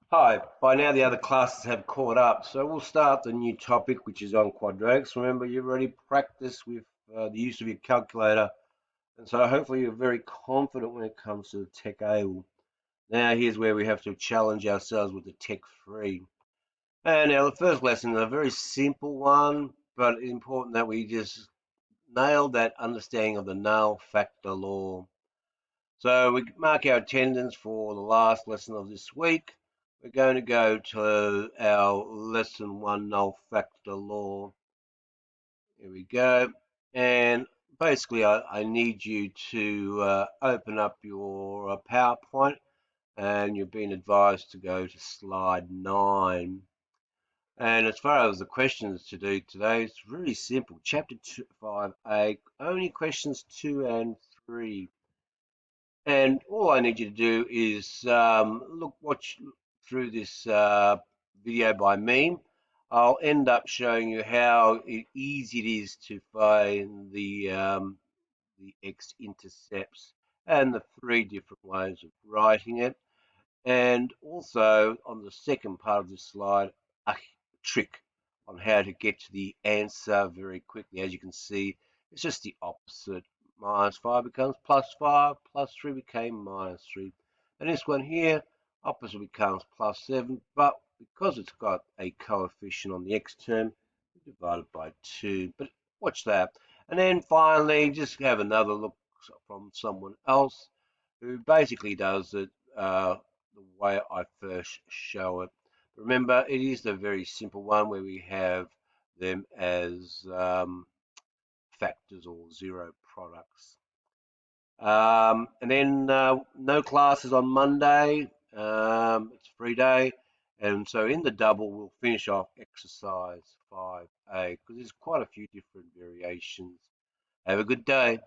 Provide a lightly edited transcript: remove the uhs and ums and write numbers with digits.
Hi, by now the other classes have caught up, so we'll start the new topic, which is on quadratics. Remember, you've already practiced with the use of your calculator, and so hopefully you're very confident when it comes to the Tech A. Now here's where we have to challenge ourselves with the Tech 3. And our first lesson is a very simple one, but it's important that we just nail that understanding of the null factor law. So we mark our attendance for the last lesson of this week. We're going to go to our lesson one null factor law. Here we go. And basically I need you to open up your PowerPoint, and you've been advised to go to slide 9. And as far as the questions to do today, it's really simple. Chapter 5A, only questions 2 and 3. And all I need you to do is watch through this video by me. I'll end up showing you how easy it is to find the x-intercepts and the 3 different ways of writing it. And also on the second part of this slide, a trick on how to get to the answer very quickly. As you can see, it's just the opposite. -5 becomes +5, +3 became -3. And this one here, opposite becomes +7, but because it's got a coefficient on the x term, we divide it by 2. But watch that. And then finally, just have another look from someone else who basically does it the way I first show it. Remember, it is the very simple one where we have them as factors or zero products. And then no classes on Monday. It's a free day. And so in the double, we'll finish off exercise 5A because there's quite a few different variations. Have a good day.